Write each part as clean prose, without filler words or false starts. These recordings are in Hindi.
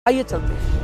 आइए चलते हैं।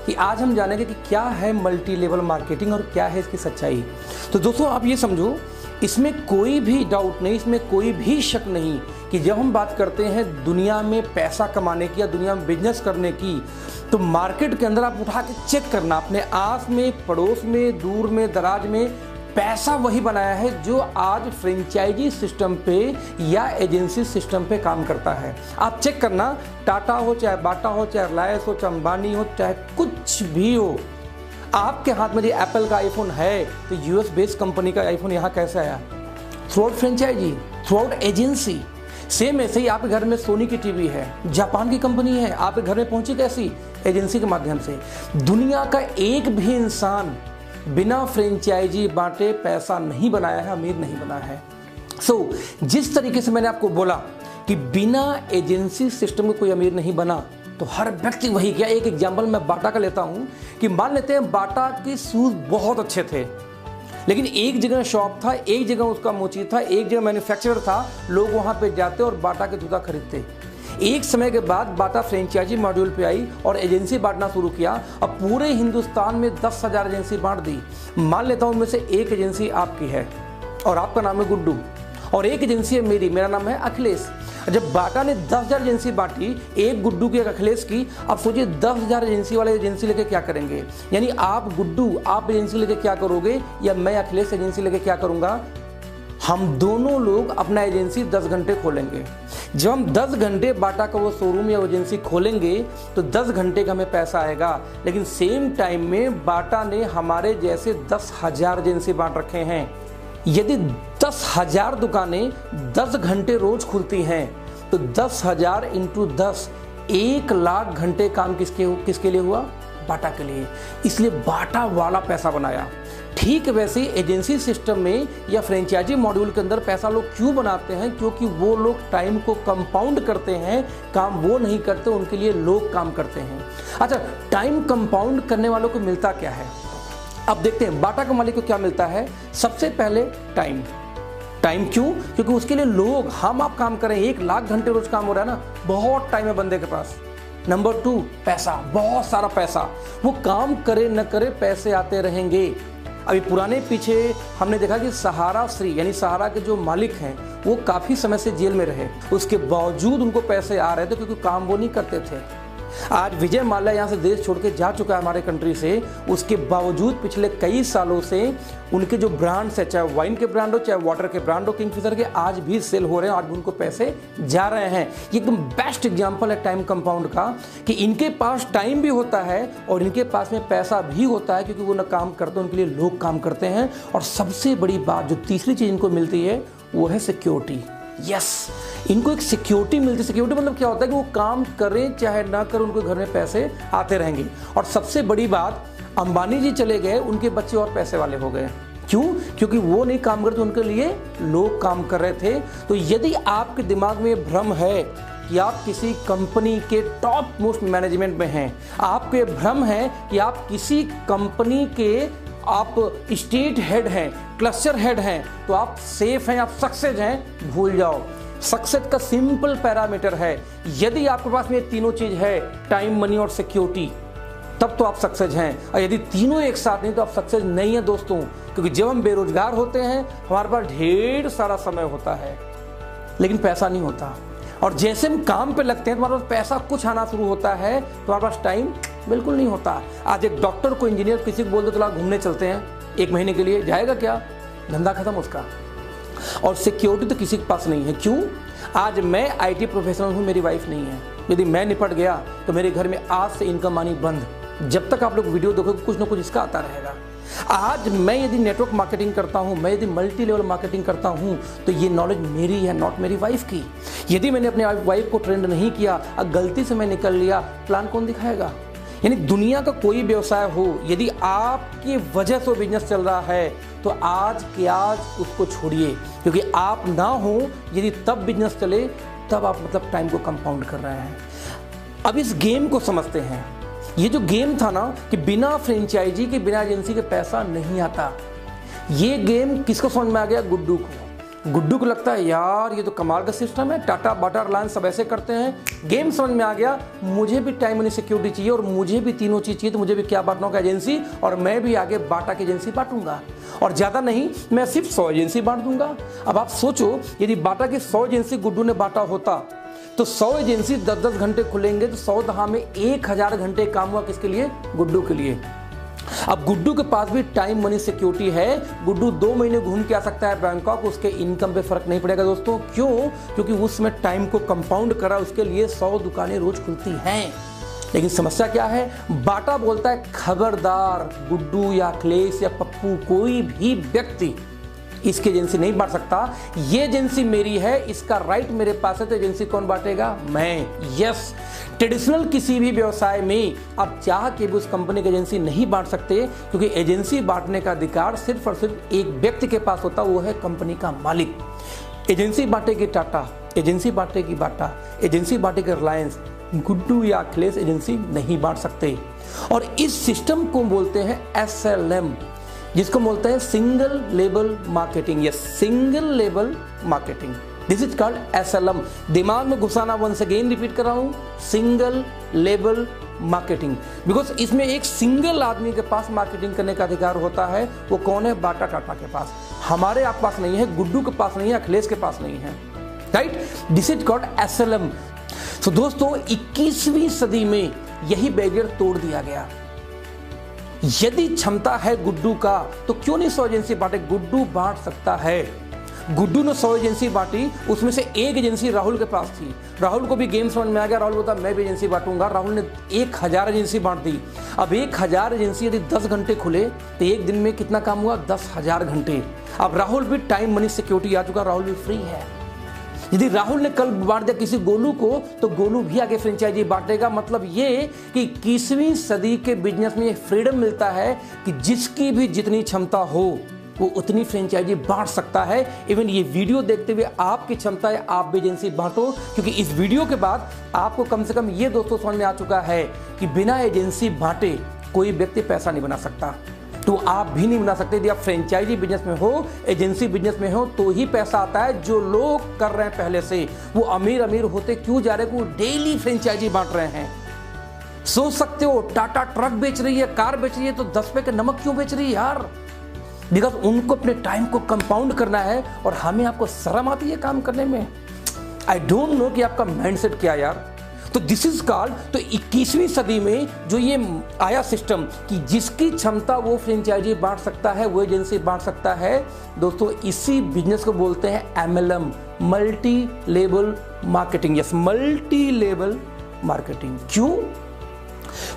कि आज हम जानेंगे कि क्या है मल्टी लेवल मार्केटिंग और क्या है इसकी सच्चाई। तो दोस्तों आप ये समझो, इसमें कोई भी डाउट नहीं, इसमें कोई भी शक नहीं कि जब हम बात करते हैं दुनिया में पैसा कमाने की या दुनिया में बिजनेस करने की, तो मार्केट के अंदर आप उठा के चेक करना, अपने आस में, पड़ोस में, दूर में, दराज में पैसा वही बनाया है जो आज फ्रेंचाइजी सिस्टम पे या एजेंसी सिस्टम पे काम करता है। आप चेक करना, टाटा हो, चाहे बाटा हो, चाहे रिलायंस हो, चाहे अंबानी हो, चाहे कुछ भी हो, आपके हाथ में जो एप्पल का आईफोन है तो यूएस बेस्ड कंपनी का आईफोन यहाँ कैसे आया? Through franchise, through agency. Same ऐसे ही आपके घर में सोनी की टीवी है, जापान की कंपनी है, आपके घर में पहुंची कैसी? एजेंसी के माध्यम से। दुनिया का एक भी इंसान बिना फ्रेंचाइजी बांटे पैसा नहीं बनाया है, अमीर नहीं बना है। जिस तरीके से मैंने आपको बोला कि बिना एजेंसी सिस्टम के कोई अमीर नहीं बना, तो हर व्यक्ति वही किया। एक एग्जाम्पल मैं बाटा का लेता हूं कि मान लेते हैं बाटा के शूज बहुत अच्छे थे, लेकिन एक जगह शॉप था, एक जगह उसका मोची था, एक जगह मैन्युफैक्चरर था, लोग वहां पे जाते और बाटा के जूता खरीदते। एक समय के बाद बाटा फ्रेंचाइजी मॉड्यूल पे आई और एजेंसी बांटना शुरू किया। अब पूरे हिंदुस्तान में 10,000 एजेंसी बांट दी। मान लेता हूं उनमें से एक एजेंसी आपकी है और आपका नाम है गुड्डू, और एक एजेंसी है मेरी, मेरा नाम है अखिलेश। जब बाटा ने 10,000 एजेंसी बांटी, एक गुड्डू की, एक अखिलेश की, अब सोचिए 10,000 एजेंसी वाले एजेंसी लेके क्या करेंगे? यानी आप गुड्डू, आप एजेंसी लेके क्या करोगे, या मैं अखिलेश एजेंसी लेके क्या करूंगा? हम दोनों लोग अपना एजेंसी 10 घंटे खोलेंगे। जब हम 10 घंटे बाटा का वो शोरूम या एजेंसी खोलेंगे तो 10 घंटे का हमें पैसा आएगा। लेकिन सेम टाइम में बाटा ने हमारे जैसे 10,000 एजेंसी बांट रखे हैं। यदि 10,000 दुकानें 10 घंटे रोज खुलती हैं तो 10,000 इंटू 10, 1,00,000 घंटे काम किसके लिए हुआ? बाटा के लिए। इसलिए बाटा वाला पैसा बनाया। ठीक वैसे एजेंसी सिस्टम में या फ्रेंचाइजी मॉड्यूल के अंदर पैसा लोग क्यों बनाते हैं? क्योंकि वो लोग टाइम को कंपाउंड करते हैं। काम वो नहीं करते, उनके लिए लोग काम करते हैं। अच्छा, टाइम कंपाउंड करने वालों को मिलता क्या है? अब देखते हैं बाटा के मालिक को क्या मिलता है। सबसे पहले टाइम। टाइम क्यों? क्योंकि उसके लिए लोग, हम आप काम करें, 1,00,000 घंटे रोज काम हो रहा है ना, बहुत टाइम है बंदे के पास। नंबर 2, पैसा, बहुत सारा पैसा। वो काम करे न करे पैसे आते रहेंगे। अभी पुराने पीछे हमने देखा कि सहारा श्री यानी सहारा के जो मालिक हैं वो काफ़ी समय से जेल में रहे, उसके बावजूद उनको पैसे आ रहे थे क्योंकि काम वो नहीं करते थे। आज विजय माल्या यहाँ से देश छोड़ के जा चुका है हमारे कंट्री से, उसके बावजूद पिछले कई सालों से उनके जो ब्रांड्स है, चाहे वाइन के ब्रांड हो, चाहे वाटर के ब्रांड हो, किंगफिशर के, आज भी सेल हो रहे हैं, आज भी उनको पैसे जा रहे हैं। ये एकदम बेस्ट एग्जांपल है टाइम कंपाउंड का, कि इनके पास टाइम भी होता है और इनके पास में पैसा भी होता है, क्योंकि वो ना काम करते हैं, उनके लिए लोग काम करते हैं। और सबसे बड़ी बात, जो तीसरी चीज़ इनको मिलती है, वो है सिक्योरिटी। यस, इनको एक सिक्योरिटी मिलती है। सिक्योरिटी मतलब क्या होता है कि वो काम करें चाहे ना करें, उनके घर में पैसे आते रहेंगे। और सबसे बड़ी बात, अंबानी जी चले गए, उनके बच्चे और पैसे वाले हो गए। क्यों? क्योंकि वो नहीं काम करते, उनके लिए लोग काम कर रहे थे। तो यदि आपके दिमाग में भ्रम है कि आप किसी कंपनी के टॉप मोस्ट मैनेजमेंट में हैं, आपके भ्रम है कि आप किसी कंपनी के आप स्टेट हेड हैं, क्लस्टर हेड हैं, तो आप सेफ हैं, आप सक्सेस हैं, भूल जाओ। सक्सेस का सिंपल पैरामीटर है, यदि आपके पास में तीनों चीज है, टाइम, मनी और सिक्योरिटी, तब तो आप सक्सेस हैं। और यदि तीनों एक साथ नहीं तो आप सक्सेस नहीं है दोस्तों। क्योंकि जब हम बेरोजगार होते हैं, हमारे पास ढेर सारा समय होता है लेकिन पैसा नहीं होता। और जैसे हम काम पे लगते हैं, तुम्हारे पास पैसा कुछ आना शुरू होता है, तुम्हारे पास टाइम बिल्कुल नहीं होता। आज एक डॉक्टर को, इंजीनियर, किसी को बोल दो चलो घूमने चलते हैं 1 महीने के लिए, जाएगा क्या? धंधा खत्म उसका। और सिक्योरिटी तो किसी के पास नहीं है। क्यों? आज मैं आईटी प्रोफेशनल हूँ, मेरी वाइफ नहीं है। यदि मैं निपट गया तो मेरे घर में आज से इनकम आनी बंद। जब तक आप लोग वीडियो देखोगे कुछ ना कुछ इसका आता रहेगा। आज मैं यदि नेटवर्क मार्केटिंग करता हूं, मैं यदि मल्टी लेवल मार्केटिंग करता हूं, तो ये नॉलेज मेरी है, नॉट मेरी वाइफ की। यदि मैंने अपने वाइफ को ट्रेंड नहीं किया, गलती से मैं निकल लिया, प्लान कौन दिखाएगा? यानी दुनिया का कोई व्यवसाय हो, यदि आपकी वजह से बिजनेस चल रहा है, तो आज के आज उसको छोड़िए। क्योंकि आप ना हो, यदि तब बिजनेस चले, तब आप मतलब टाइम को कंपाउंड कर रहे हैं। अब इस गेम को समझते हैं ये जो गेम था ना कि बिना फ्रेंचाइजी के, बिना एजेंसी के पैसा नहीं आता, ये गेम किसको समझ में आ गया? गुड्डू को। गुड्डू को लगता है यार ये तो कमाल का सिस्टम है, टाटा बाटा रिलायंस सब ऐसे करते हैं। गेम समझ में आ गया, मुझे भी टाइम मनी सिक्योरिटी चाहिए और मुझे भी तीनों चीज़ चाहिए, तो मुझे भी क्या बांटना होगा? एजेंसी। और मैं भी आगे बाटा की एजेंसी बांटूंगा, और ज़्यादा नहीं, मैं सिर्फ 100 एजेंसी बांट दूंगा। अब आप सोचो, यदि बाटा की 100 एजेंसी गुड्डू ने बांटा होता तो 100 एजेंसी 10-10 घंटे खुलेंगे, तो 100 दहा में 1000 घंटे काम हुआ किसके लिए? गुड्डू के लिए। अब गुड्डू के पास भी टाइम मनी सिक्योरिटी है, गुड्डू 2 महीने घूम के आ सकता है बैंकॉक, उसके इनकम पे फर्क नहीं पड़ेगा दोस्तों। क्यों? क्योंकि उसमें टाइम को कंपाउंड करा, उसके लिए 100 दुकानें रोज खुलती हैं। लेकिन समस्या क्या है? बाटा बोलता है खबरदार, गुड्डू या अखिलेश या पप्पू कोई भी व्यक्ति इसकी एजेंसी नहीं बांट सकता, ये एजेंसी मेरी है, इसका राइट मेरे पास है, तो एजेंसी कौन बांटेगा? मैं। यस, ट्रेडिशनल किसी भी व्यवसाय में आप चाह के भी उस कंपनी की एजेंसी नहीं बांट सकते, क्योंकि एजेंसी बांटने का अधिकार सिर्फ और सिर्फ एक व्यक्ति के पास होता, वो है कंपनी का मालिक। एजेंसी बांटेगी टाटा, एजेंसी बांटेगी बाटा, एजेंसी बांटेगी रिलायंस, गुड्डू या अखिलेश एजेंसी नहीं बांट सकते। और इस सिस्टम को बोलते हैं SLM, जिसको बोलते हैं single label marketing. Yes, single label marketing, this is called SLM। दिमाग में घुसाना, वंस अगेन रिपीट कर रहा हूं, सिंगल लेबल मार्केटिंग। बिकॉज इसमें एक सिंगल आदमी के पास मार्केटिंग करने का अधिकार होता है, वो कौन है? बाटा टाटा के पास। हमारे आप पास नहीं है, गुड्डू के पास नहीं है, अखिलेश के पास नहीं है, right? This is called SLM। तो दोस्तों 21वीं सदी में यही बैरियर तोड़ दिया गया। यदि क्षमता है गुड्डू का, तो क्यों नहीं 100 एजेंसी बांटे? गुड्डू बांट सकता है। गुड्डू ने 100 एजेंसी बांटी, उसमें से एक एजेंसी राहुल के पास थी। राहुल को भी गेम समझ में आ गया, राहुल बोलता मैं भी एजेंसी बांटूंगा। राहुल ने 1000 एजेंसी बांट दी। अब 1000 एजेंसी यदि 10 घंटे खुले तो एक दिन में कितना काम हुआ? 10,000 घंटे। अब राहुल भी टाइम मनी सिक्योरिटी आ चुका, राहुल भी फ्री है। यदि राहुल ने कल बांट दिया किसी गोलू को, तो गोलू भी आगे फ्रेंचाइजी बांटेगा। मतलब ये कि 21वीं सदी के बिजनेस में फ्रीडम मिलता है कि जिसकी भी जितनी क्षमता हो वो उतनी फ्रेंचाइजी बांट सकता है। इवन ये वीडियो देखते हुए आपकी क्षमता है, आप भी एजेंसी बांटो, क्योंकि इस वीडियो के बाद आपको कम से कम ये दोस्तों समझ में आ चुका है कि बिना एजेंसी बांटे कोई व्यक्ति पैसा नहीं बना सकता। तो आप भी नहीं बना सकते। यदि आप फ्रेंचाइजी बिजनेस में हो, एजेंसी बिजनेस में हो, तो ही पैसा आता है। जो लोग कर रहे हैं पहले से, वो अमीर अमीर होते क्यों जा रहे हैं? वो डेली फ्रेंचाइजी बांट रहे हैं। सोच सकते हो, टाटा ट्रक बेच रही है, कार बेच रही है, तो 10 रुपए का नमक क्यों बेच रही है यार? बिकॉज उनको अपने टाइम को कंपाउंड करना है, और हमें आपको शर्म आती है काम करने में। आई डोंट नो कि आपका माइंडसेट क्या यार। तो दिस इज कॉल्ड, तो 21वीं सदी में जो ये आया सिस्टम कि जिसकी क्षमता वो फ्रेंचाइजी बांट सकता है, वो एजेंसी बांट सकता है, दोस्तों इसी बिजनेस को बोलते हैं MLM, multi level marketing. Yes, multi level marketing. क्यों?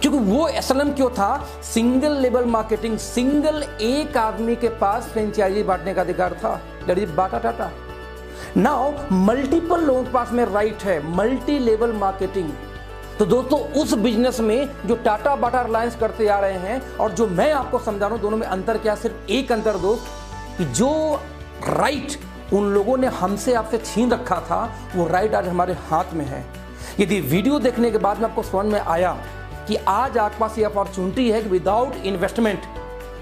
क्योंकि वो SLM क्यों था? Single level marketing. सिंगल एक आदमी के पास फ्रेंचाइजी बांटने का अधिकार था, that is Bata Tata. Now multiple लोगों के पास में राइट है, मल्टी लेवल मार्केटिंग। तो दोस्तों उस बिजनेस में जो टाटा बाटा रिलायंस करते आ रहे हैं और जो मैं आपको समझा रहा हूं, दोनों में अंतर क्या? सिर्फ एक अंतर दोस्त, कि जो राइट उन लोगों ने हमसे आपसे छीन रखा था, वो राइट आज हमारे हाथ में है। यदि वीडियो देखने के बाद में आपको समझ में आया कि आज आपके पास ये अपॉर्चुनिटी है कि विदाउट इन्वेस्टमेंट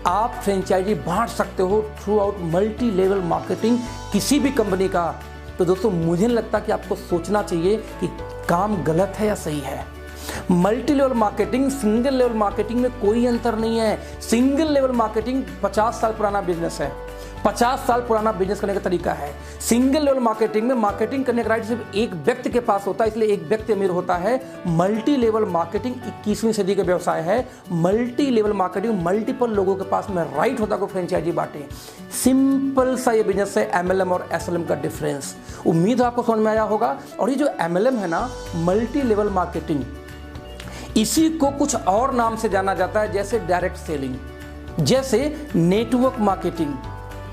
आप फ्रेंचाइजी बांट सकते हो through out multi level marketing किसी भी कंपनी का, तो दोस्तों मुझे नहीं लगता कि आपको सोचना चाहिए कि काम गलत है या सही है। Multi level marketing, single level marketing में कोई अंतर नहीं है। सिंगल लेवल मार्केटिंग 50 साल पुराना बिजनेस है, 50 साल पुराना बिजनेस करने का तरीका है। सिंगल लेवल मार्केटिंग में मार्केटिंग करने का राइट सिर्फ एक व्यक्ति के पास होता है, इसलिए एक व्यक्ति अमीर होता है। मल्टी लेवल मार्केटिंग 21वीं सदी का व्यवसाय है। मल्टी लेवल मार्केटिंग मल्टीपल लोगों के पास में राइट होता है को फ्रेंचाइजी बांटे। सिंपल सा ये बिजनेस है MLM और SLM का डिफरेंस। उम्मीद है आपको समझ में आया होगा। और ये जो MLM है ना, मल्टी लेवल मार्केटिंग, इसी को कुछ और नाम से जाना जाता है, जैसे डायरेक्ट सेलिंग, जैसे नेटवर्क मार्केटिंग।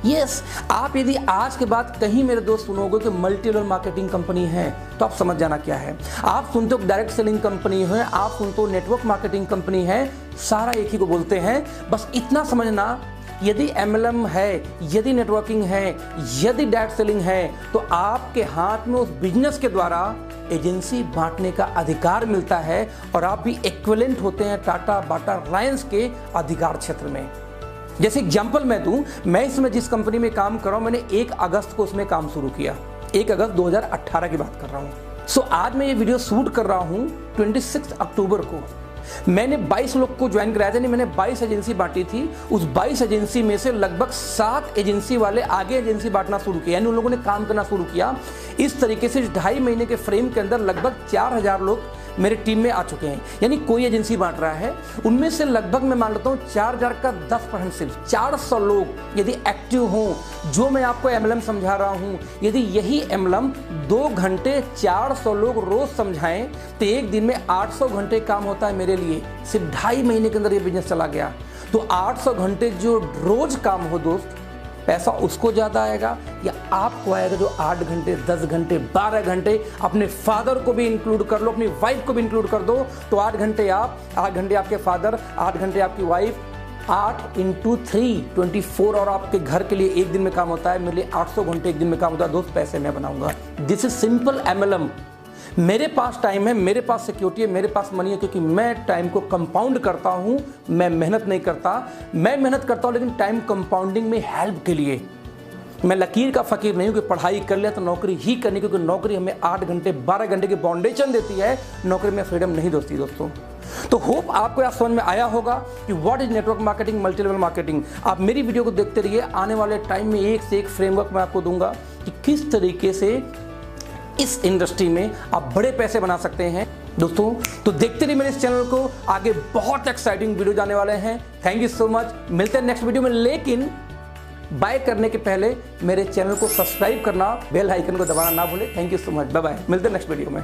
यस, आप यदि आज के बाद कहीं मेरे दोस्त सुनोगे कि मल्टी लेवल मार्केटिंग कंपनी है, तो आप समझ जाना क्या है। आप सुनते हो डायरेक्ट सेलिंग कंपनी है, आप सुनते हो नेटवर्क मार्केटिंग कंपनी है, सारा एक ही को बोलते हैं। बस इतना समझना, यदि MLM है, यदि नेटवर्किंग है, यदि डायरेक्ट सेलिंग है, तो आपके हाथ में उस बिजनेस के द्वारा एजेंसी बांटने का अधिकार मिलता है और आप भी इक्विवेलेंट होते हैं टाटा, बाटा, रिलायंस के अधिकार क्षेत्र में। जैसे एग्जाम्पल मैं दूं, मैं इसमें जिस कंपनी में काम कर रहा हूं, मैंने 1 अगस्त को उसमें काम शुरू किया। 1 अगस्त 2018 की बात कर रहा हूं। सो आज मैं ये वीडियो शूट कर रहा हूं 26 अक्टूबर को। मैंने 22 लोग को ज्वाइन कराया था, यानी मैंने 22 एजेंसी बांटी थी। उस 22 एजेंसी में से लगभग 7 एजेंसी वाले आगे एजेंसी बांटना शुरू किया, यानी उन लोगों ने काम करना शुरू किया। इस तरीके से 2.5 महीने के फ्रेम के अंदर लगभग 4000 लोग मेरे टीम में आ चुके हैं। यानी कोई एजेंसी बांट रहा है, उनमें से लगभग मैं मान लेता हूँ 4000 का 10% सिर्फ 400 लोग यदि एक्टिव हों, जो मैं आपको एमएलएम समझा रहा हूँ, यदि यही एमएलएम 2 घंटे 400 लोग रोज समझाएं तो एक दिन में 800 घंटे काम होता है मेरे लिए। सिर्फ 2.5 महीने के अंदर ये बिजनेस चला गया। तो 800 घंटे जो रोज काम हो दोस्त, पैसा उसको ज़्यादा आएगा या आपको आएगा जो 8 घंटे, 10 घंटे, 12 घंटे, अपने फादर को भी इंक्लूड कर लो, अपनी वाइफ को भी इंक्लूड कर दो, तो 8 घंटे आप, 8 घंटे आपके फादर, 8 घंटे आपकी वाइफ, 8 × 3 24 और आपके घर के लिए एक दिन में काम होता है। मेरे लिए 800 घंटे एक दिन में काम होता है। दोस्त पैसे मैं बनाऊंगा। This is simple MLM. मेरे पास टाइम है, मेरे पास सिक्योरिटी है, मेरे पास मनी है, क्योंकि मैं टाइम को कंपाउंड करता हूं। मैं मेहनत नहीं करता, मैं मेहनत करता हूं लेकिन टाइम कंपाउंडिंग में हेल्प के लिए। मैं लकीर का फकीर नहीं हूं कि पढ़ाई कर लिया तो नौकरी ही करनी, क्योंकि नौकरी हमें 8 घंटे 12 घंटे की फाउंडेशन देती है, नौकरी में फ्रीडम नहीं दोस्ती दोस्तों। तो होप आपको यह समझ में आया होगा कि what is network marketing, multi level marketing. आप मेरी वीडियो को देखते रहिए, आने वाले टाइम में एक से एक फ्रेमवर्क मैं आपको दूंगा कि किस तरीके से इस इंडस्ट्री में आप बड़े पैसे बना सकते हैं दोस्तों। तो देखते रहिए मेरे इस चैनल को, आगे बहुत एक्साइटिंग वीडियो जाने वाले हैं। Thank you so much. मिलते हैं नेक्स्ट वीडियो में, लेकिन बाय करने के पहले मेरे चैनल को सब्सक्राइब करना, बेल आइकन को दबाना ना भूलें। Thank you so much, bye bye. मिलते हैं नेक्स्ट वीडियो में।